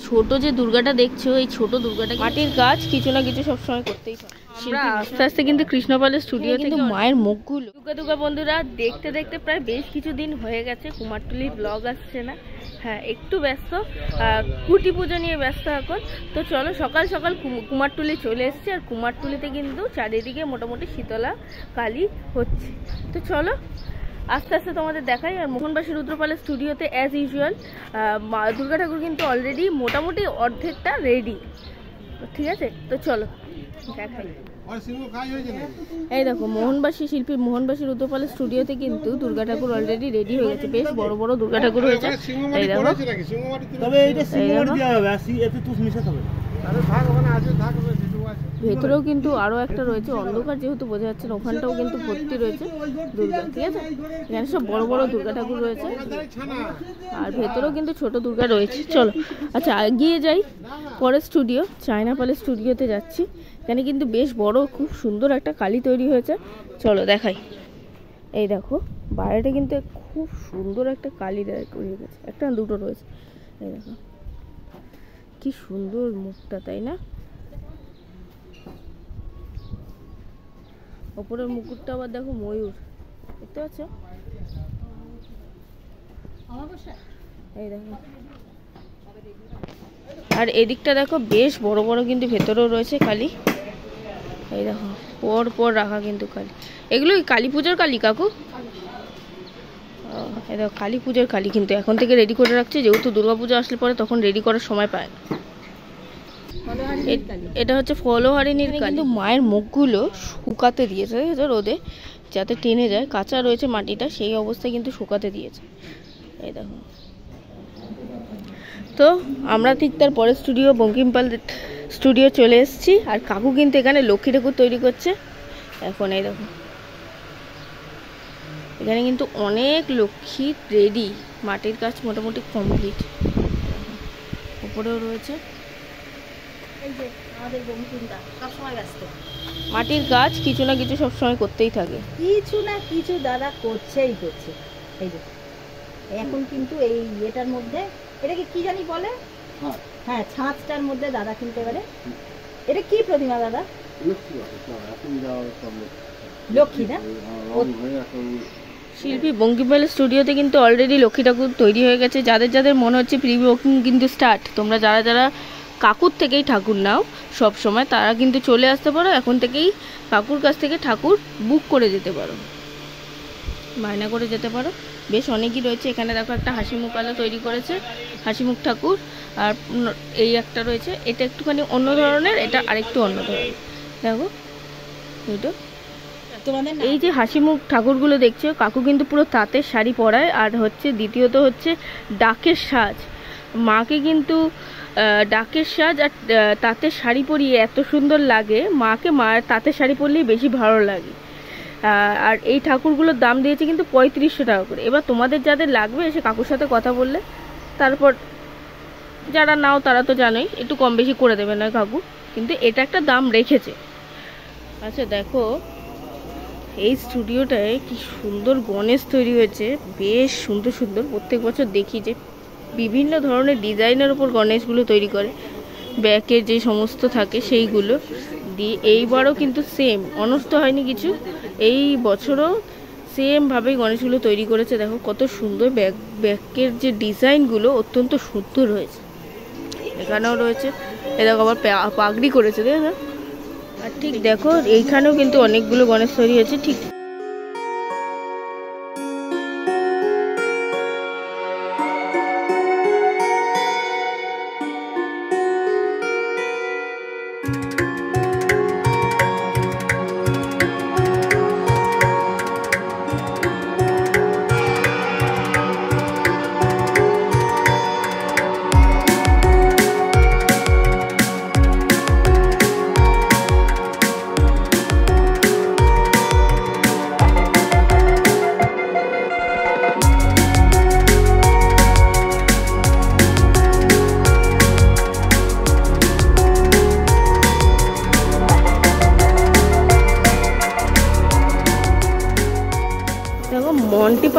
ছোট যে দুর্গাটা দেখছো, এই ছোট দুর্গাটা মাটির কাজ কিছু না কিছু সবসময় করতেই থাকে। আমরা আস্তে আস্তে কিন্তু কৃষ্ণপালের স্টুডিও থেকে মায়ের মুখগুলো দুর্গা বন্ধুরা দেখতে দেখতে প্রায় বেশ কিছুদিন হয়ে গেছে কুমারটুলির ব্লগ আসছে না। হ্যাঁ, একটু ব্যস্ত, কুটি পুজো নিয়ে ব্যস্ত এখন। তো চলো, সকাল সকাল কুমারটুলি চলে এসছে। আর কুমারটুলিতে কিন্তু চারিদিকে মোটামুটি শীতলা কালী হচ্ছে। তো চলো আস্তে আস্তে তোমাদের দেখাই। আর মোহনবাসী রুদ্রপালের স্টুডিওতে অ্যাজ ইউজুয়াল দুর্গা ঠাকুর কিন্তু অলরেডি মোটামুটি অর্ধেকটা রেডি, ঠিক আছে? তো চলো দেখাই। এই দেখো, মোহনবাসী শিল্পী মোহনবাসী রুদ্রপালের স্টুডিওতে কিন্তু দুর্গা ঠাকুর অলরেডি রেডি হয়ে গেছে। বেশ বড় বড় দুর্গা ঠাকুর হয়েছে। এই দেখো, ভেতরেও কিন্তু আরো একটা রয়েছে, অন্ধকার যেহেতু বোঝা যাচ্ছে না, ওখানটাও কিন্তু ভর্তি রয়েছে দুর্গা, ঠিক আছে? এখানে সব বড় বড় দুর্গা ঠাকুর রয়েছে, আর ভেতরেও কিন্তু ছোট দুর্গা রয়েছে। চলো আচ্ছা এগিয়ে যাই। পরের স্টুডিও চায়না পালের স্টুডিওতে যাচ্ছি। এখানে কিন্তু বেশ বড়, খুব সুন্দর একটা কালী তৈরি হয়েছে। চলো দেখাই। এই দেখো, বাইরেটা কিন্তু খুব সুন্দর একটা কালী তৈরি হয়েছে। একটা দুটো রয়েছে। এই দেখো কি সুন্দর মুখটা, তাই না? ওপরের মুকুটটা আবার দেখো ময়ূর, দেখতে পাচ্ছ? এই দেখো, আর এদিকটা দেখো বেশ বড় বড় কিন্তু ভেতরেও রয়েছে কালী। এই দেখো পর পর রাখা কিন্তু কালী। এগুলো কালী পুজোর কালী কাকু? এই দেখো কালী পুজোর কালী কিন্তু এখন থেকে রেডি করে রাখছে, যেহেতু দুর্গাপূজা আসলে পরে তখন রেডি করার সময় পায় না। এটা হচ্ছে ফলহারিণীর কালী। কিন্তু মায়ের মুখগুলো শুকাতে দিয়েছে রোদে, যাতে টেনে যায়। কাঁচা রয়েছে মাটিটা, সেই অবস্থায় কিন্তু শুকাতে দিয়েছে। এই দেখো। তো আমরা ঠিক তার পরের স্টুডিও বঙ্কিমপাল স্টুডিও চলে এসেছি। আর কাকু কিন্তু এখানে লক্ষ্মী ঠাকুর তৈরি করছে এখন। এই দেখো, এখানে কিন্তু অনেক লক্ষ্মী রেডি, মাটির কাজ মোটামুটি কমপ্লিট। উপরেও রয়েছে। এই যে আমাদের বঙ্কিমদা সবসময় ব্যস্ত, মাটির কাজ কিছু না কিছু সবসময় করতেই থাকে, কিছু না কিছু দাদা করছেই করছে। এই যে এখন কিন্তু এই এটার মধ্যে, এটাকে কি জানি বলে, হ্যাঁ ছাঁচটার মধ্যে দাদা কিন্তু এবারে, এটা কি প্রতিমা দাদা? লক্ষ্মী না? শিল্পী বঙ্কিমপালের স্টুডিওতে কিন্তু অলরেডি লক্ষ্মী ঠাকুর তৈরি হয়ে গেছে। যাদের যাদের মনে হচ্ছে প্রি বুকিং কিন্তু স্টার্ট, তোমরা যারা যারা কাকুর থেকেই ঠাকুর নাও সব সময়, তারা কিন্তু চলে আসতে পারো। এখন থেকেই কাকুর কাছ থেকে ঠাকুর বুক করে যেতে পারো, বায়না করে যেতে পারো। বেশ অনেকই রয়েছে। এখানে দেখো একটা হাসি মুখ আলো তৈরি করেছে, হাসি মুখ ঠাকুর। আর এই একটা রয়েছে, এটা একটুখানি অন্য ধরনের, এটা আরেকটু অন্য ধরনের। দেখো দুটো। এই যে হাসি মুখ ঠাকুরগুলো দেখছো, কাকু কিন্তু পুরো তাঁতের শাড়ি পরায়। আর হচ্ছে দ্বিতীয়ত হচ্ছে ডাকের সাজ। মাকে কিন্তু ডাকের সাজ আর তাঁতের শাড়ি পরিয়ে এত সুন্দর লাগে, মাকে মায়ের তাঁতের শাড়ি পরলেই বেশি ভালো লাগে। আর এই ঠাকুরগুলোর দাম দিয়েছে কিন্তু 3500 টাকা করে। এবার তোমাদের যাদের লাগবে এসে কাকুর সাথে কথা বললে, তারপর যারা নাও তারা তো জানোই একটু কম বেশি করে দেবে না কাকু, কিন্তু এটা একটা দাম রেখেছে। আচ্ছা দেখো, এই স্টুডিওটায় কি সুন্দর গণেশ তৈরি হয়েছে, বেশ সুন্দর সুন্দর। প্রত্যেক বছর দেখি যে বিভিন্ন ধরনের ডিজাইনের ওপর গণেশগুলো তৈরি করে, ব্যাকের যে সমস্ত থাকে সেইগুলো দিয়ে। এইবারও কিন্তু সেম, অনষ্ট হয়নি কিছু। এই বছরও সেমভাবেই গণেশগুলো তৈরি করেছে। দেখো কত সুন্দর, ব্যাকের যে ডিজাইনগুলো অত্যন্ত সুন্দর হয়েছে। এখানেও রয়েছে, এ দেখো আবার পাগড়ি করেছে, তাই না? আর ঠিক দেখো এইখানেও কিন্তু অনেকগুলো গণেশ তৈরি হয়েছে। ঠিক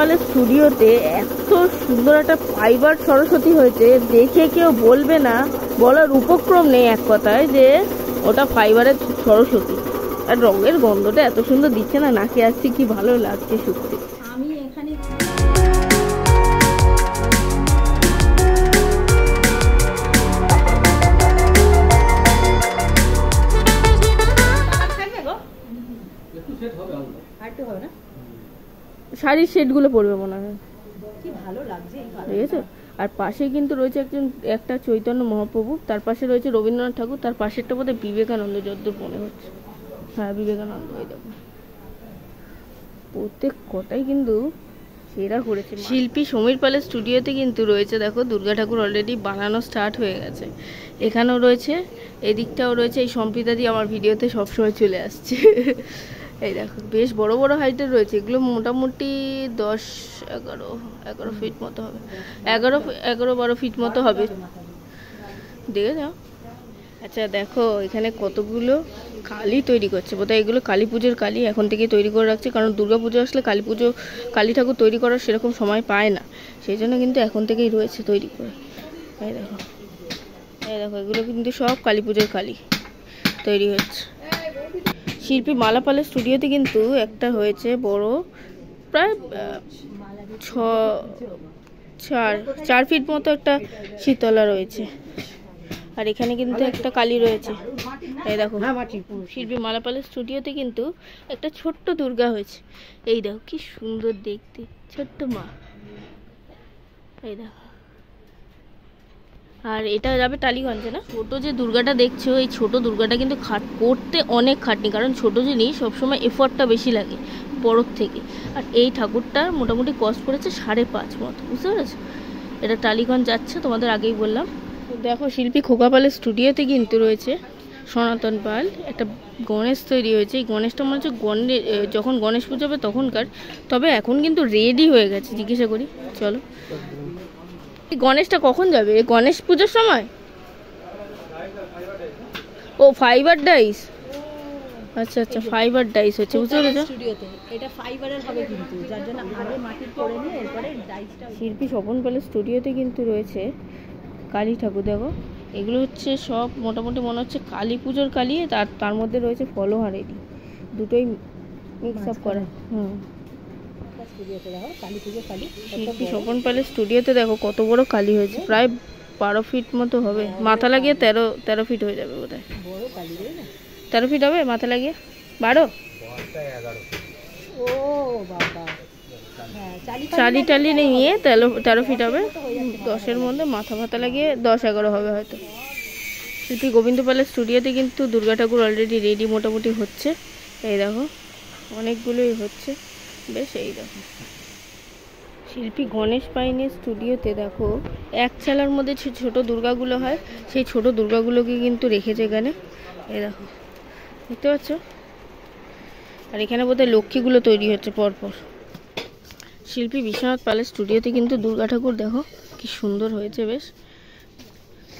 প্যালেস স্টুডিওতে এত সুন্দর একটা ফাইবার সরস্বতী হয়েছে, দেখে কেউ বলবে না, বলার উপক্রম নেই এক কথায় যে ওটা ফাইবারের সরস্বতী। আর রঙের গন্ধটা এত সুন্দর দিচ্ছে না, নাকে আসছে, কি ভালো লাগছে সত্যি। আমি এখানে শাড়ির সেটগুলো পরবে মনে হয়, কি ভালো লাগছে। ঠিক আছে। আর পাশে কিন্তু রয়েছে একটা চৈতন্য মহাপ্রভু, তার পাশে রয়েছে রবীন্দ্রনাথ ঠাকুর, তার পাশেরটা বোধহয় বিবেকানন্দ যতদূর মনে হচ্ছে। হ্যাঁ, বিবেকানন্দ। এই দেখো প্রত্যেক কটাই কিন্তু সেরা করেছে শিল্পী। সমীর প্যালেস স্টুডিওতে কিন্তু রয়েছে দেখো দুর্গা ঠাকুর অলরেডি বানানো স্টার্ট হয়ে গেছে। এখানেও রয়েছে, এদিকটাও রয়েছে। এই সম্প্রীতাদি আমার ভিডিওতে সবসময় চলে আসছে। এই দেখো বেশ বড় বড় হাইটের রয়েছে। এগুলো মোটামুটি 10-11 ফিট মতো হবে, 11-12 ফিট মতো হবে, দেখে যাও। আচ্ছা দেখো এখানে কতগুলো কালি তৈরি করছে, বোধহয় এগুলো কালী পুজোর কালি এখন থেকে তৈরি করে রাখছে, কারণ দুর্গা পুজো আসলে কালী ঠাকুর তৈরি করার সেরকম সময় পায় না, সেই জন্য কিন্তু এখন থেকেই রয়েছে তৈরি করে। এই দেখো এগুলো কিন্তু সব কালী পুজোর কালি তৈরি হচ্ছে। শিল্পী মালা প্যালেস স্টুডিওতে কিন্তু একটা হয়েছে বড়, প্রায় 4 ফিট মতো একটা শীতলা রয়েছে। আর এখানে কিন্তু একটা কালী রয়েছে। এই দেখো শিল্পী মালা প্যালেস স্টুডিওতে কিন্তু একটা ছোট্ট দুর্গা হয়েছে। এই দেখো কি সুন্দর দেখতে, ছোট্ট মা। এই দেখো, আর এটা যাবে টালিগঞ্জে না। ছোট যে দুর্গাটা দেখছো, এই ছোট দুর্গাটা কিন্তু করতে অনেক খাটনি, কারণ ছোট জিনিস সবসময় এফোর্টটা বেশি লাগে বড়োর থেকে। আর এই ঠাকুরটার মোটামুটি কস্ট পড়েছে 5.5 মতো, বুঝতে পেরেছো। এটা টালিগঞ্জ যাচ্ছে, তোমাদের আগেই বললাম। দেখো শিল্পী খোকা পালের স্টুডিওতে কিন্তু রয়েছে সনাতন পাল, একটা গণেশ তৈরি হয়েছে। এই গণেশটা মনে হচ্ছে যখন গণেশ পুজো হবে তখনকার, তবে এখন কিন্তু রেডি হয়ে গেছে। জিজ্ঞাসা করি, চলো। এই গণেশটা কখন যাবে? গণেশ পুজোর সময়? ও ফাইবার ডাইস, আচ্ছা আচ্ছা ফাইবার ডাইস হচ্ছে, বুঝতে পেরেছো। এটা ফাইবারের হবে কিন্তু, যার জন্য আগে মাটি করে নিয়ে এরপরে ডাইসটা। শিল্পী স্বপন পালের স্টুডিওতে কিন্তু রয়েছে কালী ঠাকুর। দেখো এগুলো হচ্ছে সব মোটামুটি মনে হচ্ছে কালী পুজোর কালী, তার মধ্যে রয়েছে ফলোহারেরই, দুটোই মিক্স আপ করা। শিল্পী স্বপন পালের স্টুডিওতে দেখো কত বড় কালী হয়েছে, প্রায় 12 ফিট মতো হবে, মাথা লাগিয়ে 13 ফিট হয়ে যাবে বোধহয়। 13 ফিট হবে মাথা লাগিয়ে, 12। ও বাবা, চালি টালি নিয়ে 13 ফিট হবে, 10-এর মধ্যে মাথা লাগিয়ে 10-11 হবে হয়তো। শিল্পী গোবিন্দ পালের স্টুডিওতে কিন্তু দুর্গা ঠাকুর অলরেডি রেডি মোটামুটি হচ্ছে। এই দেখো অনেকগুলোই হচ্ছে বেশ। এই দেখো শিল্পী গণেশ পাইনের স্টুডিওতে দেখো এক চালার মধ্যে ছোট দুর্গাগুলো হয়, সেই ছোট দুর্গাগুলোকে কিন্তু রেখেছে এখানে। এই দেখো দেখতে পাচ্ছ। আর এখানে বোধহয় লক্ষ্মীগুলো তৈরি হচ্ছে পরপর। শিল্পী বিশ্বনাথ পালের স্টুডিওতে কিন্তু দুর্গা ঠাকুর দেখো কি সুন্দর হয়েছে বেশ।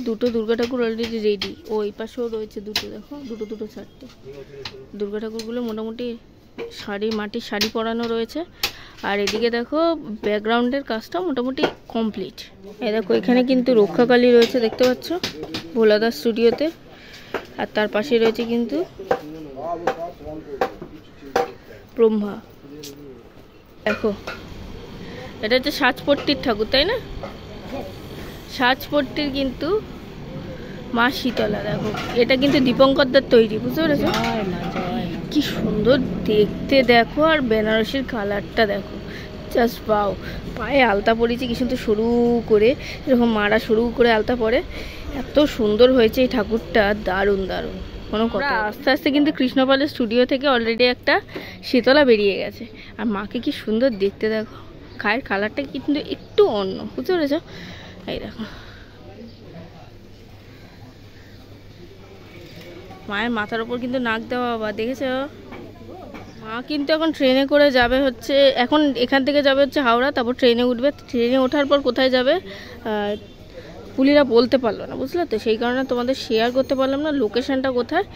দুটো দুর্গা ঠাকুর অলরেডি রেডি। ও এই পাশেও রয়েছে দুটো, দেখো দুটো 4টে দুর্গা ঠাকুরগুলো মোটামুটি মাটির শাড়ি পরানো রয়েছে। আর এদিকে দেখো ব্যাকগ্রাউন্ডের কাজটা মোটামুটি কমপ্লিট। এই দেখো এখানে কিন্তু রক্ষাকালী রয়েছে, দেখতে পাচ্ছ ভোলাদাস স্টুডিওতে। আর তার পাশে রয়েছে কিন্তু ব্রহ্মা। দেখো এটা হচ্ছে সাজপট্টির ঠাকুর, তাই না? সাজপট্টির কিন্তু মা শীতলা। দেখো এটা কিন্তু দীপঙ্করদার তৈরি, বুঝতে পেরেছো। কি সুন্দর দেখতে দেখো, আর বেনারসির কালারটা দেখো, জাস্ট পাও। পায়ে আলতা পরেছে কি সুন্দর সরু করে, এরকম মারা সরু করে আলতা পরে, এত সুন্দর হয়েছে এই ঠাকুরটা, দারুণ দারুণ কোনো কথা। আস্তে আস্তে কিন্তু কৃষ্ণপালের স্টুডিও থেকে অলরেডি একটা শীতলা বেরিয়ে গেছে। আর মাকে কি সুন্দর দেখতে দেখো, গায়ের কালারটা কিন্তু একটু অন্য, বুঝতে পেরেছ। এই দেখো মায়ের মাথার উপর কিন্তু নাক দেওয়া, বাবা দেখেছ। মা কিন্তু এখন ট্রেনে করে যাবে হচ্ছে, এখন এখান থেকে যাবে হচ্ছে হাওড়া, তারপর ট্রেনে উঠবে। ট্রেনে ওঠার পর কোথায় যাবে পুলিরা বলতে পারলো না, বুঝলে তো, সেই কারণে তোমাদের শেয়ার করতে পারলাম না লোকেশনটা কোথায়।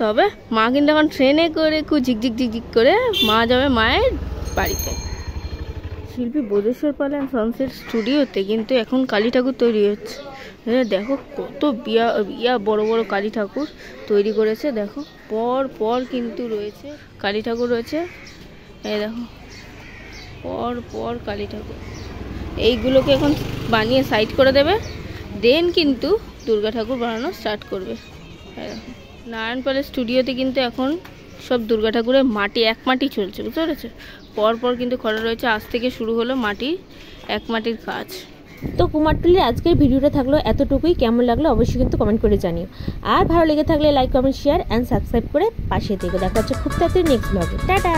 তবে মা কিন্তু এখন ট্রেনে করে খুব ঝিকঝিক করে মা যাবে মায়ের বাড়িতে। শিল্পী বোধেশ্বর পাল অ্যান্ড সন্সের স্টুডিওতে কিন্তু এখন কালী ঠাকুর তৈরি হচ্ছে। দেখো কত বড় বড় কালী ঠাকুর তৈরি করেছে। দেখো পর পর কিন্তু রয়েছে কালী ঠাকুর রয়েছে। এই দেখো পর পর কালী ঠাকুর, এইগুলোকে এখন বানিয়ে সাইড করে দেবে, দেন কিন্তু দুর্গা ঠাকুর বানানো স্টার্ট করবে। নারায়ণ পালের স্টুডিওতে কিন্তু এখন সব দুর্গা ঠাকুরের মাটি এক মাটি চলছে, বুঝতে পেরেছো? পরপর কিন্তু করা রয়েছে, আজ থেকে শুরু হলো মাটির এক মাটির কাজ। তো কুমারটুলির আজকের ভিডিওটা থাকলো এতটুকুই। কেমন লাগলো অবশ্যই কিন্তু কমেন্ট করে জানিও। আর ভালো লেগে থাকলে like, comment, share and subscribe করে পাশে থেকে দেখা হচ্ছে খুব তাড়াতাড়ি নেক্সট ব্লগে। টাটা।